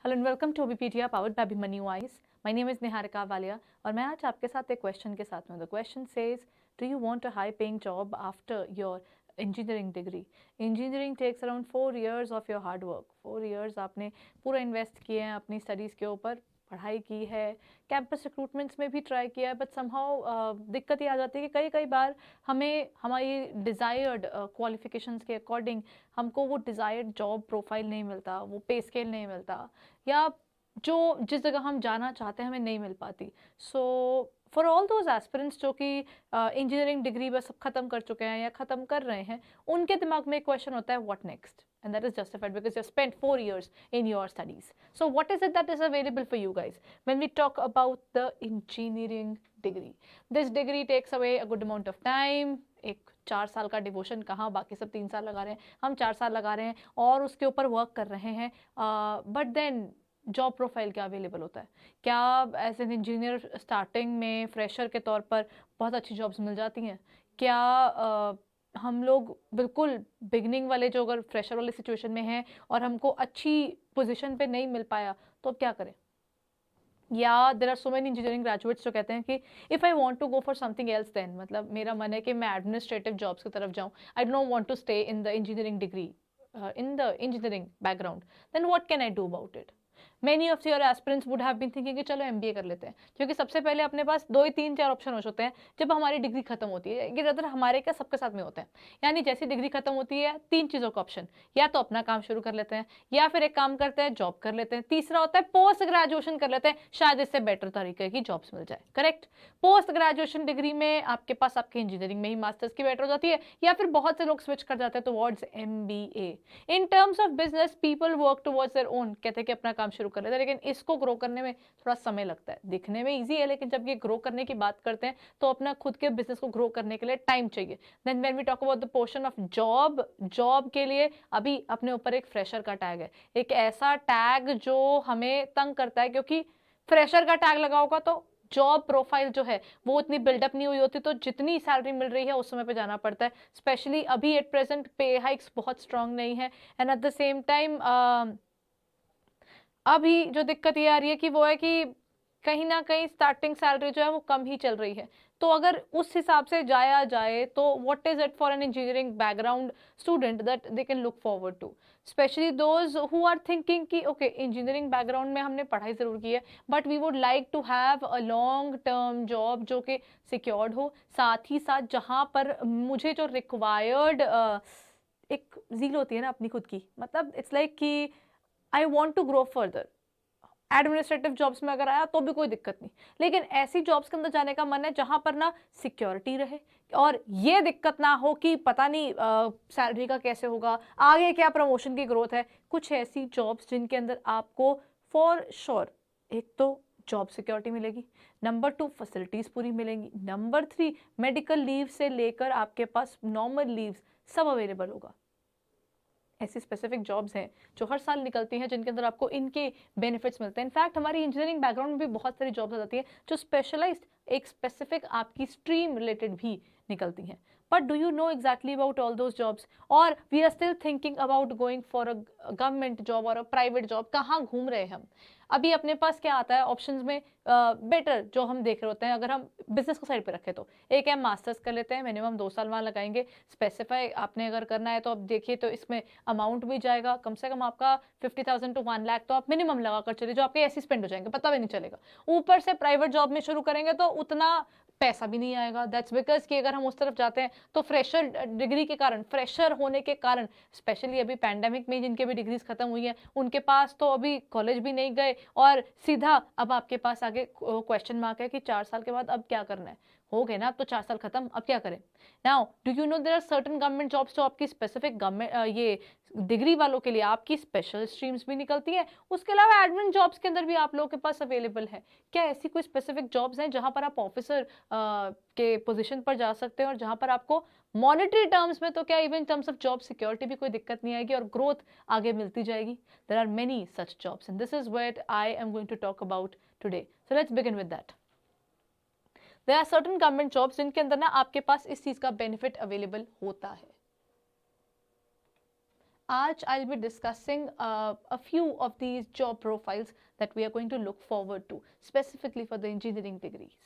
Hello and welcome to ओबीपीडिया powered by money wise. My name is Niharika Walia और मैं आज आपके साथ एक क्वेश्चन के साथ हूँ। The question says, do you want a high paying job after your engineering degree? Engineering takes around 4 years of your hard work. 4 years आपने पूरा इन्वेस्ट किए हैं अपनी स्टडीज़ के ऊपर, पढ़ाई की है, कैंपस रिक्रूटमेंट्स में भी ट्राई किया है, बट समहाउ दिक्कत ये आ जाती है कि कई कई बार हमें हमारी डिज़ायर्ड क्वालिफिकेशंस के अकॉर्डिंग हमको वो डिज़ायर्ड जॉब प्रोफाइल नहीं मिलता, वो पे स्केल नहीं मिलता, या जो जिस जगह हम जाना चाहते हैं हमें नहीं मिल पाती। So for all those aspirants जो कि इंजीनियरिंग डिग्री बस ख़त्म कर चुके हैं या ख़त्म कर रहे हैं, उनके दिमाग में एक क्वेश्चन होता है, what next? And that is justified because you spent 4 years in your studies. So what is it that is available for you guys when we talk about the engineering degree? This degree takes away a good amount of time. एक 4 साल का devotion कहाँ, बाकी सब 3 साल लगा रहे हैं, हम 4 साल लगा रहे हैं और उसके ऊपर वर्क कर रहे हैं। बट देन जॉब प्रोफाइल क्या अवेलेबल होता है? क्या एज एन इंजीनियर स्टार्टिंग में फ्रेशर के तौर पर बहुत अच्छी जॉब्स मिल जाती हैं? क्या हम लोग बिल्कुल बिगनिंग वाले जो अगर फ्रेशर वाले सिचुएशन में हैं और हमको अच्छी पोजीशन पे नहीं मिल पाया तो अब क्या करें? या there are so many engineering graduates जो कहते हैं कि if I want to go for something else, then मतलब मेरा मन है कि मैं एडमिनिस्ट्रेटिव जॉब्स की तरफ जाऊं, I don't want to stay in the engineering degree, in the engineering background, then what can I do about it? Many of your aspirants would have been thinking कि चलो एमबीए कर लेते हैं, क्योंकि सबसे पहले अपने पास 2 ही 3 4 ऑप्शन होते हैं जब हमारी डिग्री खत्म होती है। ये ज़्यादातर हमारे क्या सबके साथ में होते हैं, यानी जैसी डिग्री खत्म होती है 3 चीज़ों का ऑप्शन, या तो अपना काम शुरू कर लेते हैं, या फिर एक काम करते हैं जॉब कर लेते हैं, तीसरा होता है पोस्ट ग्रेजुएशन कर लेते हैं, शायद इससे बेटर तरीके की जॉब्स मिल जाए। करेक्ट? पोस्ट ग्रेजुएशन डिग्री में आपके पास आपकी इंजीनियरिंग में ही मास्टर्स की बेटर हो जाती है, या फिर बहुत से लोग स्विच कर जाते हैं towards MBA. In terms of business people work towards their own, कहते हैं कि अपना काम शुरू कर लेते हैं, लेकिन इसको ग्रो करने में थोड़ा समय लगता है। दिखने में इजी है, लेकिन जब ये ग्रो करने की बात करते हैं तो अपना खुद के बिजनेस को ग्रो करने के लिए टाइम चाहिए। Then when we talk about the portion of job, job के लिए अभी अपने ऊपर एक फ्रेशर का टैग है, एक ऐसा टैग जो हमें तंग करता है, क्योंकि फ्रेशर का टैग लगा होगा तो जॉब प्रोफाइल जो है वो इतनी बिल्डअप नहीं हुई होती, तो जितनी सैलरी मिल रही है उस समय पे जाना पड़ता है। स्पेशली अभी एट प्रेजेंट पे हाइक्स बहुत स्ट्रांग नहीं है, and at the same time अभी जो दिक्कत ये आ रही है कि वो है कि कहीं ना कहीं स्टार्टिंग सैलरी जो है वो कम ही चल रही है। तो अगर उस हिसाब से जाया जाए तो what is it for an engineering background student that they can look forward to, specially those who are thinking कि ओके इंजीनियरिंग बैकग्राउंड में हमने पढ़ाई ज़रूर की है, but we would like to have a long term job जो कि secured हो, साथ ही साथ जहाँ पर मुझे जो रिक्वायर्ड एक जील होती है ना अपनी खुद की, मतलब इट्स लाइक कि I want to grow further. Administrative jobs में अगर आया तो भी कोई दिक्कत नहीं, लेकिन ऐसी जॉब्स के अंदर जाने का मन है जहां पर ना सिक्योरिटी रहे और ये दिक्कत ना हो कि पता नहीं सैलरी का कैसे होगा, आगे क्या प्रमोशन की ग्रोथ है। कुछ ऐसी जॉब्स जिनके अंदर आपको फॉर श्योर एक तो जॉब सिक्योरिटी मिलेगी, नंबर 2 फैसिलिटीज़ पूरी मिलेंगी, नंबर 3 मेडिकल लीव से लेकर आपके पास नॉर्मल लीव्स सब अवेलेबल होगा। ऐसी स्पेसिफिक जॉब्स हैं जो हर साल निकलती हैं जिनके अंदर आपको इनके बेनिफिट्स मिलते हैं। इनफैक्ट हमारी इंजीनियरिंग बैकग्राउंड में भी बहुत सारी जॉब्स आ जाती हैं जो स्पेशलाइज्ड एक स्पेसिफिक आपकी स्ट्रीम रिलेटेड भी निकलती हैं। But do you know exactly about all those jobs, और we are still thinking about going for a government job or a private job? कहाँ घूम रहे हैं हम? अभी अपने पास क्या आता है ऑप्शंस में? बेटर जो हम देख रहे होते हैं, अगर हम बिजनेस को साइड पे रखें तो एक है मास्टर्स कर लेते हैं, मिनिमम 2 साल वहाँ लगाएंगे। स्पेसिफाई आपने अगर करना है तो अब देखिए तो इसमें अमाउंट भी जाएगा, कम से कम आपका 50,000 to 1 लाख तो आप मिनिमम लगा कर चलिए, जो आपके ऐसे स्पेंड हो जाएंगे पता भी नहीं चलेगा। ऊपर से प्राइवेट जॉब में शुरू करेंगे तो उतना पैसा भी नहीं आएगा। दैट्स बिकॉज कि अगर हम उस तरफ जाते हैं तो फ्रेशर डिग्री के कारण, फ्रेशर होने के कारण, स्पेशली अभी पैंडेमिक में जिनके भी डिग्रीज खत्म हुई है उनके पास तो अभी कॉलेज भी नहीं गए, और सीधा अब आपके पास आगे क्वेश्चन मार्क है कि 4 साल के बाद अब क्या करना है। हो गए ना अब तो 4 साल खत्म, अब क्या करें? Now do you know there are certain government jobs जो आपकी स्पेसिफिक गवर्नमेंट ये डिग्री वालों के लिए आपकी स्पेशल स्ट्रीम्स भी निकलती है, उसके अलावा एडमिन जॉब्स के अंदर भी आप लोगों के पास अवेलेबल है। क्या ऐसी कोई स्पेसिफिक जॉब्स हैं जहां पर आप ऑफिसर के पोजीशन पर जा सकते हैं और जहां पर आपको मॉनेटरी टर्म्स में तो क्या even terms of job security भी कोई दिक्कत नहीं आएगी और ग्रोथ आगे मिलती जाएगी? There are many such jobs and this is what I am going to talk about today. So let's begin with that. There are certain government jobs जिनके अंदर ना आपके पास इस चीज का बेनिफिट अवेलेबल होता है। आज I'll be discussing a few of these job profiles that we are going to look forward to specifically for the engineering degrees.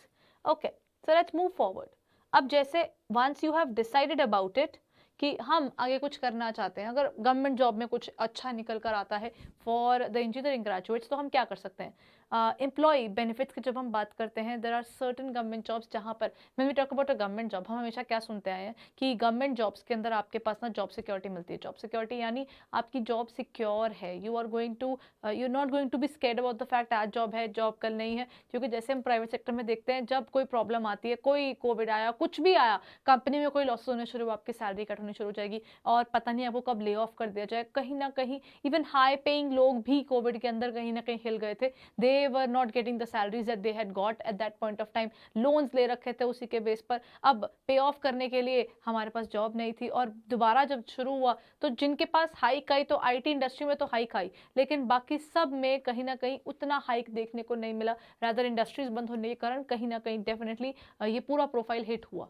Okay, so let's move forward. अब जैसे once you have decided about it कि हम आगे कुछ करना चाहते हैं, अगर गवर्नमेंट जॉब में कुछ अच्छा निकल कर आता है फॉर द इंजीनियरिंग ग्रेजुएट्स, तो हम क्या कर सकते हैं? एम्प्लॉय बेनिफिट्स की जब हम बात करते हैं, there are certain government jobs जहाँ पर, when we talk about a government job, हम हमेशा क्या सुनते आए हैं कि गवर्नमेंट जॉब्स के अंदर आपके पास ना जॉब सिक्योरिटी मिलती है. जॉब सिक्योरिटी यानी आपकी जॉब सिक्योर है, you are going to, you not going to be scared about the fact आज जॉब है, जॉब कल नहीं है. क्योंकि जैसे हम प्राइवेट सेक्टर में देखते हैं, जब कोई प्रॉब्लम आती है, कोई कोविड आया, कुछ भी आया, कंपनी में कोई लॉसेस होने शुरू, आपकी सैलरी कट होनी शुरू हो जाएगी और पता नहीं आपको कब ले ऑफ कर दिया जाए. कहीं ना कहीं इवन हाई पेइंग लोग भी कोविड के अंदर कहीं ना कहीं हिल गए थे. They were not getting the salaries that they had got at that point of time. Loans ले रखे थे उसी के बेस पर. अब पे ऑफ करने के लिए हमारे पास जॉब नहीं थी और दोबारा जब शुरू हुआ तो जिनके पास हाइक आई, तो आईटी इंडस्ट्री में तो हाइक आई, लेकिन बाकी सब में कहीं ना कहीं उतना हाइक देखने को नहीं मिला. रादर इंडस्ट्रीज बंद होने के कारण कहीं ना कहीं डेफिनेटली ये पूरा प्रोफाइल हिट हुआ.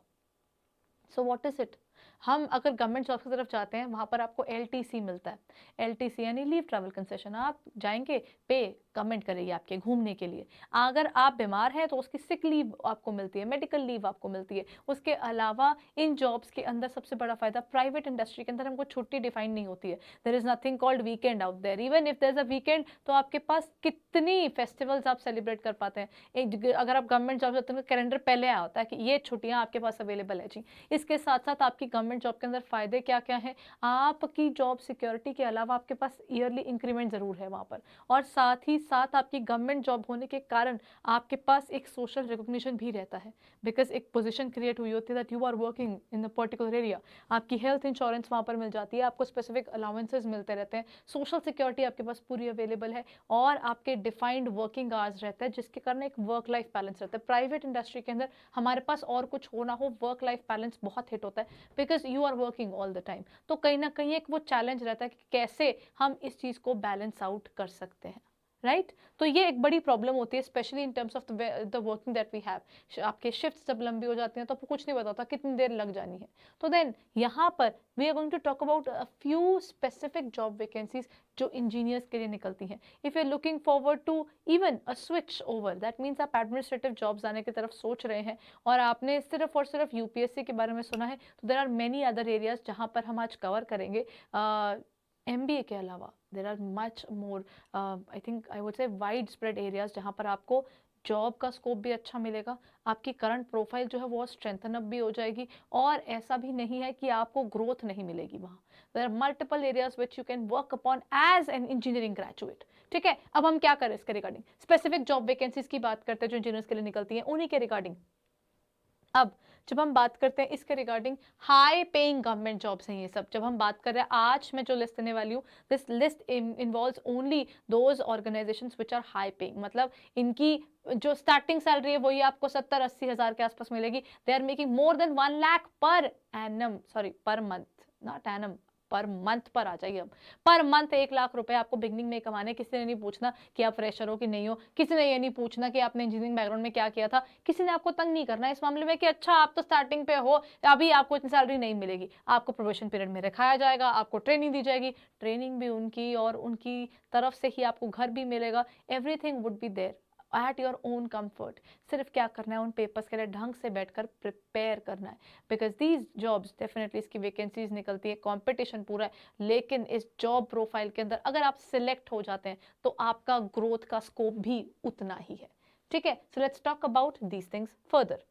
So what is it? हम अगर गवर्नमेंट जॉब की तरफ जाते हैं, वहाँ पर आपको LTC मिलता है. LTC यानी लीव ट्रैवल कंसेशन. आप जाएंगे, पे गवर्नमेंट करेगी आपके घूमने के लिए. अगर आप बीमार हैं तो उसकी सिक लीव आपको मिलती है, मेडिकल लीव आपको मिलती है. उसके अलावा इन जॉब्स के अंदर सबसे बड़ा फायदा, प्राइवेट इंडस्ट्री के अंदर हमको छुट्टी डिफाइन नहीं होती है. There is nothing called weekend out there. Even if there is a weekend, तो आपके पास कितनी फेस्टिवल्स आप सेलिब्रेट कर पाते हैं. अगर आप गवर्नमेंट जॉब जाते हैं, कैलेंडर पहले आया होता है कि ये छुट्टियां आपके पास अवेलेबल है जी. इसके साथ साथ आपकी गवर्नमेंट जॉब के अंदर फायदे क्या क्या हैं? आपकी जॉब सिक्योरिटी के अलावा आपके पास ईयरली इंक्रीमेंट जरूर है वहां पर, और साथ ही साथ आपकी गवर्नमेंट जॉब होने के कारण आपके पास एक सोशल रिकॉग्निशन भी रहता है. बिकॉज एक पोजीशन क्रिएट हुई होती है that you are working in a particular area. आपकी हेल्थ इंश्योरेंस वहां पर मिल जाती है, आपको स्पेसिफिक अलाउंसेस मिलते रहते हैं, सोशल सिक्योरिटी आपके पास पूरी अवेलेबल है, और आपके डिफाइंड वर्किंग आवर्स रहता है, जिसके कारण एक वर्क लाइफ बैलेंस रहता है. प्राइवेट इंडस्ट्री के अंदर हमारे पास और कुछ हो ना हो, वर्क लाइफ बैलेंस बहुत हिट होता है, because you are working all the time. तो कहीं ना कहीं एक वो चैलेंज रहता है कि कैसे हम इस चीज को बैलेंस आउट कर सकते हैं. राइट तो ये एक बड़ी प्रॉब्लम होती है, specially in terms of the working that we have. आपके शिफ्ट जब लंबी हो जाती हैं तो आपको कुछ नहीं पता होता कितनी देर लग जानी है. तो देन यहाँ पर we are going to talk about a few specific job vacancies जो इंजीनियर्स के लिए निकलती हैं. If you are looking forward to even a switch over, that means आप एडमिनिस्ट्रेटिव जॉब्स आने की तरफ सोच रहे हैं और आपने सिर्फ और सिर्फ UPSC के बारे में सुना है, तो there are many other areas जहाँ पर हम आज कवर करेंगे. MBA के अलावा there are much more, I think I would say wide spread areas जहाँ पर आपको जॉब का स्कोप भी अच्छा मिलेगा, आपकी करंट प्रोफाइल जो है वो स्ट्रेंथन अप भी हो जाएगी, और ऐसा भी नहीं है कि आपको ग्रोथ नहीं मिलेगी वहाँ. There are multiple areas which you can work upon as an engineering graduate. ठीक है, अब हम क्या करें इसके रिगार्डिंग? स्पेसिफिक जॉब वैकेंसीज की बात करते हैं जो इंजीनियर्स के लिए निकलती हैं, उन्हीं के रिगार्डिंग. अब जब हम बात करते हैं इसके regarding, high paying government jobs हैं ये सब. जब हम बात कर रहे हैं, आज मैं जो लिस्ट देने वाली हूँ, this list involves only those organisations which are high paying. मतलब इनकी जो स्टार्टिंग सैलरी है वही आपको 70-80 हज़ार के आसपास मिलेगी. They are making more than 1 lakh per annum, sorry per month, not annum, per month पर आ जाइए. अब पर मंथ 1 लाख रुपए आपको बिगनिंग में कमाने. किसी ने नहीं पूछना कि आप फ्रेशर हो कि नहीं हो, किसी ने ये नहीं पूछना कि आपने इंजीनियरिंग बैकग्राउंड में क्या किया था, किसी ने आपको तंग नहीं करना इस मामले में कि अच्छा आप तो स्टार्टिंग पे हो, अभी आपको इतनी सैलरी नहीं मिलेगी. आपको प्रोबेशन पीरियड में रखाया जाएगा, आपको ट्रेनिंग दी जाएगी, ट्रेनिंग भी उनकी और उनकी तरफ से ही आपको घर भी मिलेगा. Everything would be there at your own comfort. सिर्फ क्या करना है, उन पेपर्स के लिए ढंग से बैठकर प्रिपेयर करना है, बिकॉज दीज जॉब्स डेफिनेटली इसकी वैकेंसीज निकलती है, कंपटीशन पूरा है, लेकिन इस जॉब प्रोफाइल के अंदर अगर आप सिलेक्ट हो जाते हैं तो आपका ग्रोथ का स्कोप भी उतना ही है. ठीक है, so let's talk about these things further.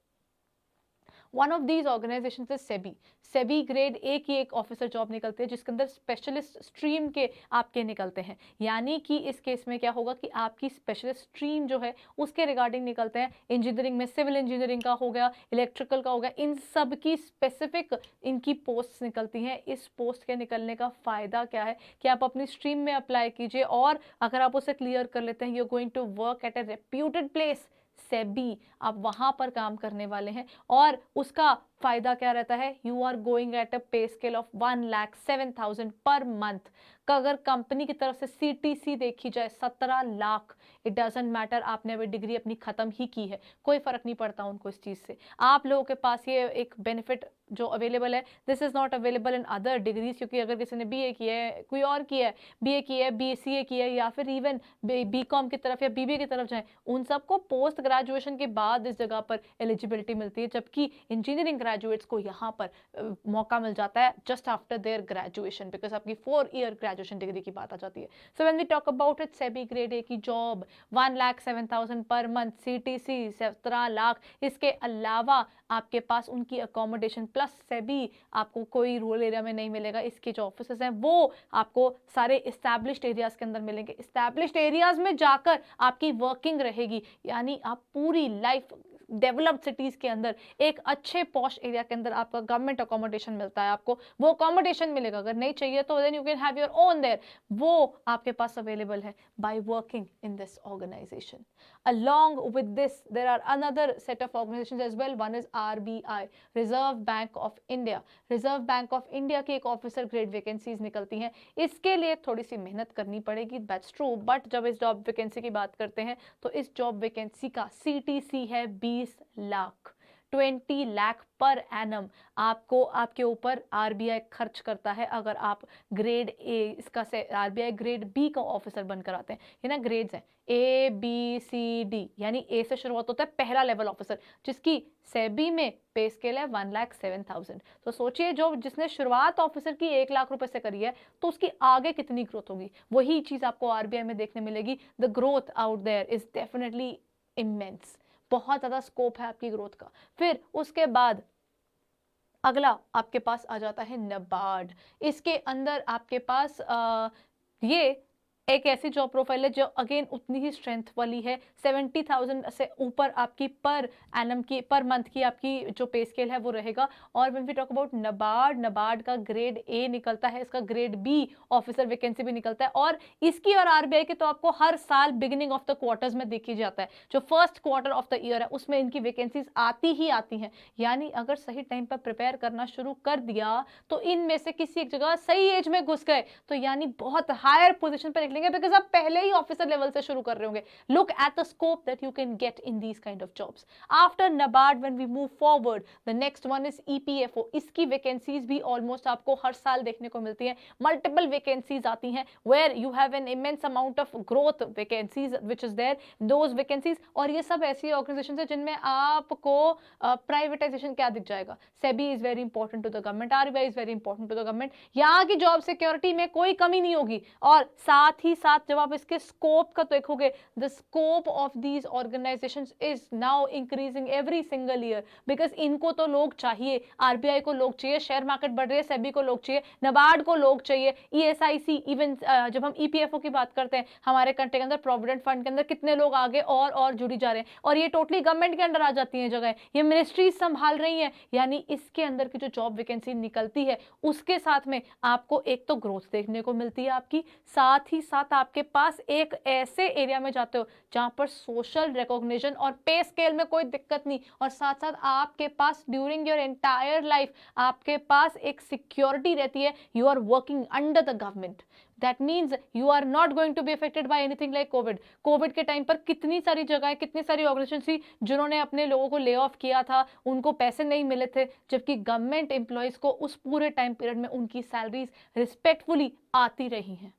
One of these organisation is SEBI. SEBI grade A की एक ऑफिसर जॉब निकलती है जिसके अंदर स्पेशलिस्ट स्ट्रीम के आपके निकलते हैं. यानी कि इस केस में क्या होगा कि आपकी स्पेशलिस्ट स्ट्रीम जो है उसके रिगार्डिंग निकलते हैं. इंजीनियरिंग में सिविल इंजीनियरिंग का हो गया, इलेक्ट्रिकल का हो गया, इन सब की स्पेसिफिक इनकी पोस्ट निकलती हैं. इस पोस्ट के निकलने का फायदा क्या है कि आप अपनी स्ट्रीम में अप्लाई कीजिए, और अगर आप उसे क्लियर कर लेते हैं, you are going to work at a reputed place SEBI. आप वहां पर काम करने वाले हैं, और उसका फायदा क्या रहता है, you are going at a pay scale of 1,07,000 per month. का अगर कंपनी की तरफ से CTC देखी जाए 17 लाख. इट डजेंट मैटर आपने अभी डिग्री अपनी खत्म ही की है, कोई फर्क नहीं पड़ता उनको इस चीज से. आप लोगों के पास ये एक बेनिफिट जो अवेलेबल है, this is not available in other degrees, क्योंकि अगर किसी ने बीए किया है, कोई और किया है, बीए किया है, बीसीए किया है, या फिर इवन बीकॉम की तरफ या बीबीए की तरफ जाएं, उन सबको पोस्ट ग्रेजुएशन के बाद इस जगह पर एलिजिबिलिटी मिलती है, जबकि इंजीनियरिंग ग्रेजुएट्स को यहाँ पर मौका मिल जाता है just after their graduation, because आपकी 4 ईयर ग्रेजुएशन डिग्री की बात आ जाती है. So when we talk about it, SEBI grade A की job 1,07,000 per month, CTC 17 lakh, इसके अलावा आपके पास उनकी अकोमोडेशन प्लस सेबी, आपको कोई रूरल एरिया में नहीं मिलेगा. इसके जो ऑफिसेज हैं वो आपको सारे इस्टेब्लिश्ड एरियाज के अंदर मिलेंगे. इस्टेब्लिश्ड एरियाज में जाकर आपकी वर्किंग रहेगी, यानी आप पूरी लाइफ डेवलप्ड सिटीज के अंदर एक अच्छे पॉश एरिया के अंदर आपका गवर्नमेंट अकोमोडेशन मिलता है, आपको वो अकोमोडेशन मिलेगा. अगर नहीं चाहिए तो then you can have your own there, वो आपके पास अवेलेबल है by working in this organisation. Along with this, there are another set of organizations as well. One is RBI, Reserve Bank of India. Reserve Bank of India की एक officer grade vacancies निकलती हैं. इसके लिए थोड़ी सी मेहनत करनी पड़ेगी, दैट्स ट्रू, बट जब इस जॉब वैकेंसी की बात करते हैं तो इस जॉब वैकेंसी का CTC है 20 लाख, 20 लाख पर एनम आपको आपके ऊपर आरबीआई खर्च करता है अगर आप ग्रेड ए, इसका से आरबीआई ग्रेड बी का ऑफिसर बनकर आते हैं. ये ना ग्रेड्स हैं ABCD, यानी ए से शुरुआत होता है पहला लेवल ऑफिसर, जिसकी सेबी में पे स्केल है 1,07,000. तो सोचिए जो जिसने शुरुआत ऑफिसर की 1 लाख रुपए से करी है, तो उसकी आगे कितनी ग्रोथ होगी. वही चीज आपको आरबीआई में देखने मिलेगी. The growth out there is definitely immense, बहुत ज़्यादा स्कोप है आपकी ग्रोथ का. फिर उसके बाद अगला आपके पास आ जाता है नबार्ड. इसके अंदर आपके पास ये एक ऐसी जॉब प्रोफाइल है जो अगेन उतनी ही स्ट्रेंथ वाली है. 70,000 से ऊपर आपकी पर एनम की, पर मंथ की आपकी जो पे स्केल है वो रहेगा. और when we talk about NABARD, NABARD का ग्रेड ए निकलता है, इसका ग्रेड बी ऑफिसर वैकेंसी भी निकलता है. और इसकी और आरबीआई की तो आपको हर साल बिगिनिंग ऑफ द क्वार्टर्स में देखी जाता है, जो first quarter of the year है उसमें इनकी वैकेंसीज आती ही आती हैं. यानी अगर सही टाइम पर प्रिपेयर करना शुरू कर दिया तो इनमें से किसी एक जगह सही एज में घुस गए तो यानी बहुत हायर पोजीशन पर निकलेंगे, बिकॉज आप पहले ही ऑफिसर लेवल से शुरू कर रहे होंगे. Look at the scope that you can get in these kind of jobs. After NABARD when we move forward, the next one is EPFO. इसकी वैकेंसीज भी ऑलमोस्ट आपको हर साल देखने को मिलती है. मल्टीपल वैकेंसीज आती हैं where you have an immense amount of growth vacancies which is there, those vacancies. और ये सब ऐसी ऑर्गेनाइजेशंस है जिनमें आपको प्राइवेटाइजेशन क्या दिख जाएगा. SEBI is very important to the government, RBI is very important to the government. यहाँ की जॉब सिक्योरिटी में कोई कमी नहीं होगी. और साथ ही साथ जब आप इसके स्कोप का देखोगे, the scope of these organisations is now increasing every single year, because इनको तो लोग चाहिए. आरबीआई को लोग चाहिए, शेयर मार्केट बढ़ रही है, सेबी को लोग चाहिए, नबार्ड को लोग चाहिए, ईएसआईसी. इवन जब हम ईपीएफओ की बात करते हैं, हमारे कंट्री के अंदर प्रोविडेंट फंड के अंदर कितने लोग आगे और जुड़ी जा रहे हैं, और ये टोटली गवर्नमेंट के अंडर आ जाती हैं जगह, ये मिनिस्ट्रीज संभाल रही हैं. यानी इसके अंदर की जो जॉब वैकेंसी निकलती है उसके साथ में आपको एक तो ग्रोथ देखने को मिलती है आपकी, साथ ही साथ आपके पास एक ऐसे एरिया में जाते हो जहां पर सोशल रिकॉग्निशन और पे स्केल में कोई दिक्कत नहीं, और साथ साथ आपके पास ड्यूरिंग योर एंटायर लाइफ आपके पास एक सिक्योरिटी रहती है. You are working under the government. That means you are not going to be affected by anything like COVID. Covid के टाइम पर कितनी सारी जगहें, कितनी सारी ऑर्गेनाइजेशन थी जिन्होंने अपने लोगों को ले ऑफ किया था, उनको पैसे नहीं मिले थे, जबकि गवर्नमेंट एम्प्लॉयज को उस पूरे टाइम पीरियड में उनकी सैलरीज रिस्पेक्टफुली आती रही हैं.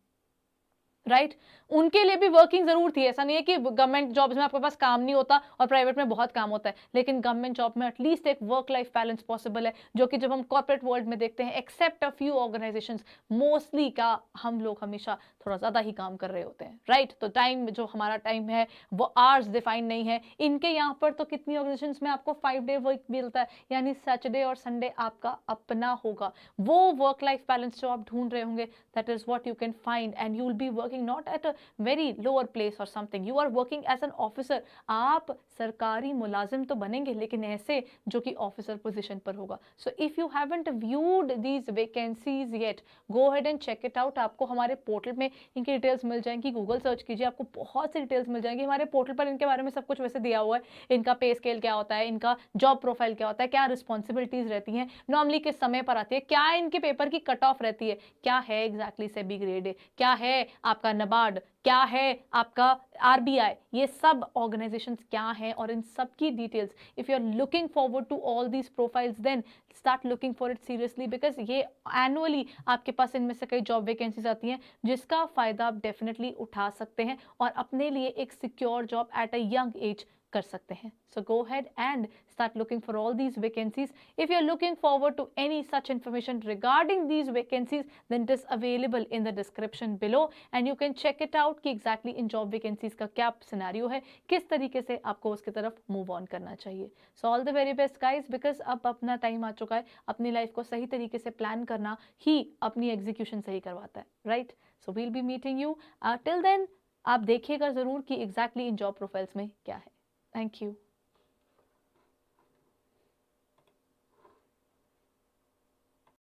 राइट उनके लिए भी वर्किंग जरूर थी. ऐसा नहीं है कि गवर्नमेंट जॉब्स में आपके पास काम नहीं होता और प्राइवेट में बहुत काम होता है, लेकिन गवर्नमेंट जॉब में एटलीस्ट एक वर्क लाइफ बैलेंस पॉसिबल है, जो कि जब हम कॉर्पोरेट वर्ल्ड में देखते हैं, except a few organisations, mostly का हम लोग हमेशा थोड़ा ज़्यादा ही काम कर रहे होते हैं. राइट तो टाइम, जो हमारा टाइम है वो आवर्स डिफाइन नहीं है. इनके यहाँ पर तो कितनी ऑर्गेनाइजेशंस में आपको 5 डे वर्क मिलता है, यानी सैटरडे और संडे आपका अपना होगा. वो वर्क लाइफ बैलेंस जो आप ढूंढ रहे होंगे, that is what you can find, and you will be working not at a very lower place or something. You are working as an officer. आप सरकारी मुलाजिम तो बनेंगे, लेकिन ऐसे जो कि ऑफिसर पोजीशन पर होगा. So if you haven't viewed these vacancies yet, go ahead and check it out. आपको हमारे पोर्टल में इनकी डिटेल्स मिल जाएंगी. गूगल सर्च कीजिए, आपको बहुत सी डिटेल्स मिल जाएंगी. हमारे पोर्टल पर इनके बारे में सब कुछ वैसे दिया हुआ है. इनका पे स्केल क्या होता है, इनका जॉब प्रोफाइल क्या होता है, क्या रिस्पॉन्सिबिलिटीज रहती हैं, नॉर्मली किस समय पर आती है, क्या इनके पेपर की कट ऑफ रहती है, क्या है एग्जैक्टली सेबी ग्रेड, क्या है आपकी आपका NABARD, क्या है आपका RBI, ये सब ऑर्गेनाइजेशंस क्या हैं और इन सब की details, if you are looking forward to all these profiles then start looking for it seriously, because ये एनुअली आपके पास इनमें से कई जॉब वैकेंसीज आती हैं जिसका फायदा आप डेफिनेटली उठा सकते हैं और अपने लिए एक secure job at a young age कर सकते हैं. So go ahead and start looking for all these vacancies. If you're looking forward to any such information regarding these vacancies, then it is available in the description below and you can check it out कि exactly इन job vacancies का क्या scenario है, किस तरीके से आपको उसकी तरफ move on करना चाहिए. So all the very best guys, because अब अपना time आ चुका है, अपनी life को सही तरीके से plan करना ही अपनी execution सही करवाता है, right? So we'll be meeting you. Till then आप देखिएगा ज़रूर कि exactly इन job profiles में क्या है. Thank you.